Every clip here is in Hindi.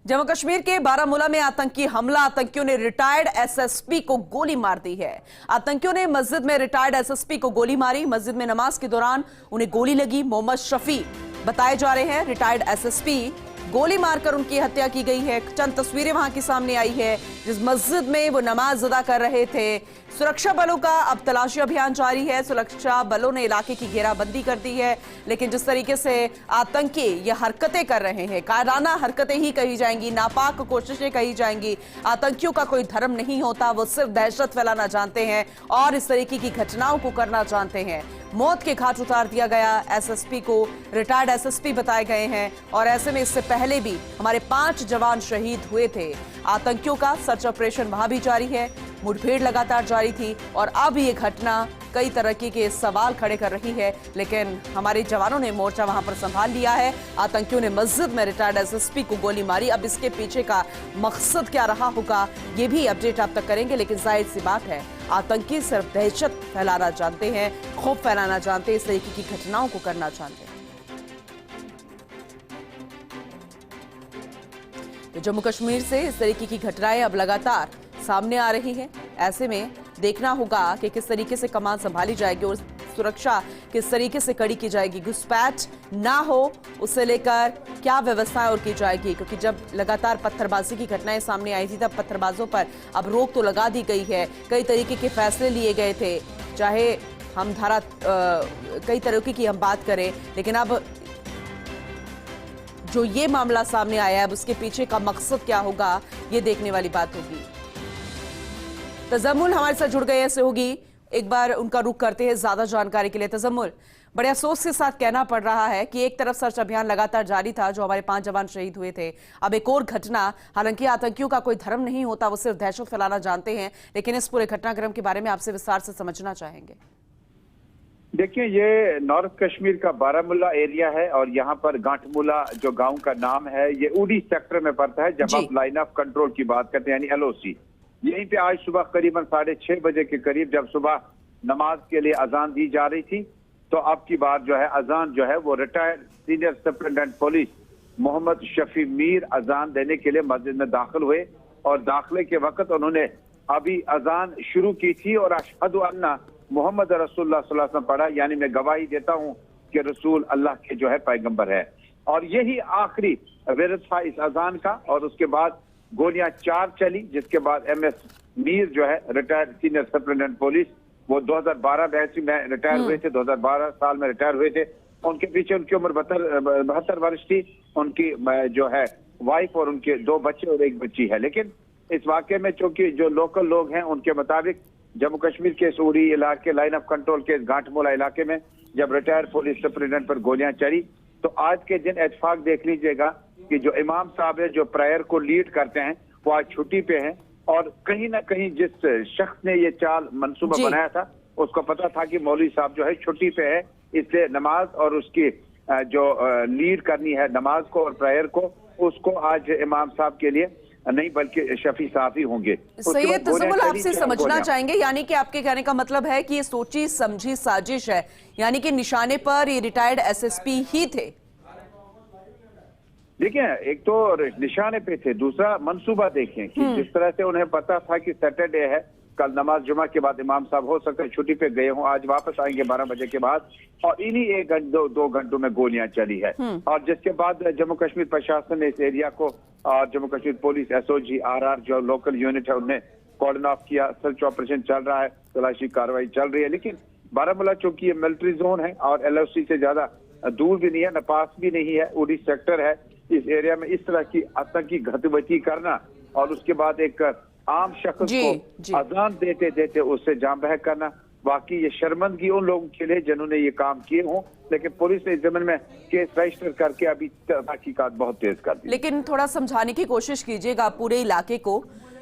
जम्मू कश्मीर के बारामूला में आतंकी हमला। आतंकियों ने रिटायर्ड एसएसपी को गोली मार दी है। आतंकियों ने मस्जिद में रिटायर्ड एसएसपी को गोली मारी। मस्जिद में नमाज के दौरान उन्हें गोली लगी। मोहम्मद शफी बताए जा रहे हैं रिटायर्ड एसएसपी, गोली मारकर उनकी हत्या की गई है। चंद तस्वीरें वहां की सामने आई है जिस मस्जिद में वो नमाज अदा कर रहे थे। सुरक्षा बलों का अब तलाशी अभियान जारी है। सुरक्षा बलों ने इलाके की घेराबंदी कर दी है, लेकिन जिस तरीके से आतंकी ये हरकतें कर रहे हैं, कायराना हरकतें ही कही जाएंगी, नापाक कोशिशें कही जाएंगी। आतंकियों का कोई धर्म नहीं होता, वो सिर्फ दहशत फैलाना जानते हैं और इस तरीके की घटनाओं को करना जानते हैं। मौत के घाट उतार दिया गया एसएसपी को, रिटायर्ड एसएसपी बताए गए हैं। और ऐसे में इससे पहले भी हमारे 5 जवान शहीद हुए थे। आतंकियों का सर्च ऑपरेशन वहां भी जारी है, मुठभेड़ लगातार जारी थी और अब ये घटना कई तरह के सवाल खड़े कर रही है, लेकिन हमारे जवानों ने मोर्चा वहां पर संभाल लिया है। आतंकियों ने मस्जिद में रिटायर्ड एसएसपी को गोली मारी। अब इसके पीछे का मकसद क्या रहा होगा ये भी अपडेट आप तक करेंगे, लेकिन जाहिर सी बात है आतंकी सिर्फ दहशत फैलाना जानते हैं, खौफ फैलाना जानते हैं, इस तरीके की घटनाओं को करना जानते हैं। तो जम्मू कश्मीर से इस तरीके की घटनाएं अब लगातार सामने आ रही हैं। ऐसे में देखना होगा कि किस तरीके से कमान संभाली जाएगी और सुरक्षा किस तरीके से कड़ी की जाएगी। घुसपैठ ना हो उससे लेकर क्या व्यवस्थाएं और की जाएगी, क्योंकि जब लगातार पत्थरबाजी की घटनाएं सामने आई थी तब पत्थरबाजों पर अब रोक तो लगा दी गई है। कई तरीके के फैसले लिए गए थे, चाहे हम धारा कई तरीके की हम बात करें, लेकिन अब जो ये मामला सामने आया है अब उसके पीछे का मकसद क्या होगा ये देखने वाली बात होगी। तजम्मुल हमारे साथ जुड़ गए हैं सहयोगी, एक बार उनका रुख करते हैं ज्यादा जानकारी के लिए। तजम्मुल, बड़े अफसोस के साथ कहना पड़ रहा है कि एक तरफ सर्च अभियान लगातार जारी था, जो हमारे 5 जवान शहीद हुए थे, अब एक और घटना। हालांकि आतंकियों का कोई धर्म नहीं होता, वो सिर्फ दहशत फैलाना जानते हैं, लेकिन इस पूरे घटनाक्रम के बारे में आपसे विस्तार से समझना चाहेंगे। देखिए, ये नॉर्थ कश्मीर का बारामूला एरिया है और यहाँ पर गांठमूला जो गांव का नाम है ये उड़ी सेक्टर में पड़ता है। जब आप लाइन ऑफ कंट्रोल की बात करते हैं यानी एलओसी, यहीं पे आज सुबह करीबन 6:30 बजे के करीब जब सुबह नमाज के लिए अजान दी जा रही थी, तो अब की बार जो है अजान जो है वो retired senior superintendent police Mohammad Shafi Mir अजान देने के लिए मस्जिद में दाखिल हुए और दाखिले के वक्त उन्होंने अभी अजान शुरू की थी और अशहदु अन्ना मोहम्मद रसूलुल्लाह सल्लल्लाहु अलैहि वसल्लम पढ़ा, यानी मैं गवाही देता हूँ कि रसूल अल्लाह के जो है पैगंबर है। और यही आखिरी विरद था इस अजान का। और उसके बाद गोलियां 4 चली, जिसके बाद एमएस मीर जो है रिटायर्ड सीनियर सुपरिटेंडेंट पुलिस, वो 2012 बैच में रिटायर हुए थे, 2012 साल में रिटायर हुए थे। उनके पीछे उनकी उम्र 72 वर्ष थी। उनकी जो है वाइफ और उनके 2 बच्चे और 1 बच्ची है। लेकिन इस वाकये में चूंकि जो लोकल लोग हैं उनके मुताबिक जम्मू कश्मीर के सूरी इलाके लाइन ऑफ कंट्रोल के घाटमूला इलाके में जब रिटायर्ड पुलिस सुपरिटेंडेंट पर गोलियां चली, तो आज के दिन इत्तेफाक देख लीजिएगा कि जो इमाम साहब है जो प्रेयर को लीड करते हैं वो आज छुट्टी पे हैं। और कहीं ना कहीं जिस शख्स ने ये चाल मंसूबा बनाया था उसको पता था कि मौलवी साहब जो है छुट्टी पे है, इसलिए नमाज और उसकी जो लीड करनी है नमाज को और प्रेयर को, उसको आज इमाम साहब के लिए नहीं बल्कि शफी साहब ही होंगे। सैयद तजम्मुल, आपसे समझना चाहेंगे, यानी कि आपके कहने का मतलब है कि ये सोची समझी साजिश है, यानी कि निशाने पर ये रिटायर्ड एसएसपी ही थे। देखिए, एक तो निशाने पे थे, दूसरा मंसूबा देखें कि जिस तरह से उन्हें पता था कि सैटरडे है, कल नमाज जुमा के बाद इमाम साहब हो सकता है छुट्टी पे गए हों, आज वापस आएंगे 12 बजे के बाद, और इन्हीं 1-2 घंटों में गोलियां चली है। और जिसके बाद जम्मू कश्मीर प्रशासन ने इस एरिया को और Jammu Kashmir police SOG RR जो लोकल यूनिट है उन्हें कॉर्डन ऑफ किया। सर्च ऑपरेशन चल रहा है, तलाशी कार्रवाई चल रही है। लेकिन बारामूला चूंकि ये मिलिट्री जोन है और एलओसी से ज्यादा दूर भी नहीं है, न पास भी नहीं है, उड़ी सेक्टर है, इस एरिया में इस तरह की आतंकी गतिविधि करना और उसके बाद एक आम शख्स को अजान देते देते उससे जान बहक करना, बाकी ये शर्मंदगी उन लोगों के लिए जिन्होंने ये काम किए हों। लेकिन पुलिस ने इस जमीन में केस रजिस्टर करके अभी तहकीकात बहुत तेज कर दी। लेकिन थोड़ा समझाने की कोशिश कीजिएगा पूरे इलाके को,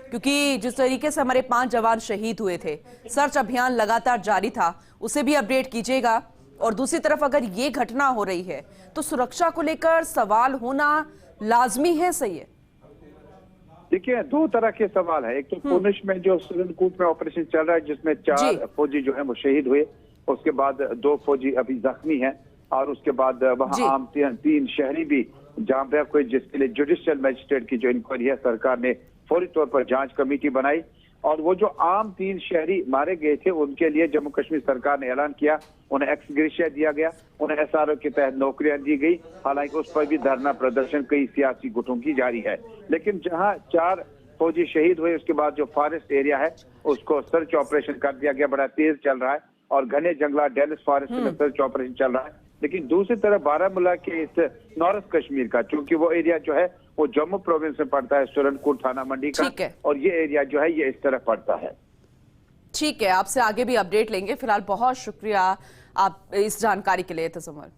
क्योंकि जिस तरीके से हमारे 5 जवान शहीद हुए थे, सर्च अभियान लगातार जारी था, उसे भी अपडेट कीजिएगा। और दूसरी तरफ अगर ये घटना हो रही है तो सुरक्षा को लेकर सवाल होना लाजमी है। सही है, देखिए 2 तरह के सवाल है। एक तो पुंछ में जो सुरनकूट में ऑपरेशन चल रहा है जिसमें 4 फौजी जो है वो शहीद हुए, उसके बाद 2 फौजी अभी जख्मी हैं और उसके बाद वहाँ आम 3 शहरी भी जहां पे कोई जिसके लिए जुडिशियल मजिस्ट्रेट की जो इंक्वायरी है, सरकार ने फौरी तौर पर जांच कमेटी बनाई और वो जो आम 3 शहरी मारे गए थे उनके लिए जम्मू कश्मीर सरकार ने ऐलान किया, उन्हें एक्स ग्रेशिया दिया गया, उन्हें SRO के तहत नौकरियां दी गई। हालांकि उस पर भी धरना प्रदर्शन कई सियासी गुटों की जारी है। लेकिन जहां 4 फौजी शहीद हुए उसके बाद जो फॉरेस्ट एरिया है उसको सर्च ऑपरेशन कर दिया गया, बड़ा तेज चल रहा है और घने जंगलात डेलिस फॉरेस्ट में सर्च ऑपरेशन चल रहा है। लेकिन दूसरी तरफ बारामूला के इस नॉर्थ कश्मीर का, चूंकि वो एरिया जो है वो जम्मू प्रोविंस में पड़ता है, सुरनपुर थाना मंडी का, और ये एरिया जो है ये इस तरफ पड़ता है। ठीक है, आपसे आगे भी अपडेट लेंगे। फिलहाल बहुत शुक्रिया आप इस जानकारी के लिए तजम्मुल।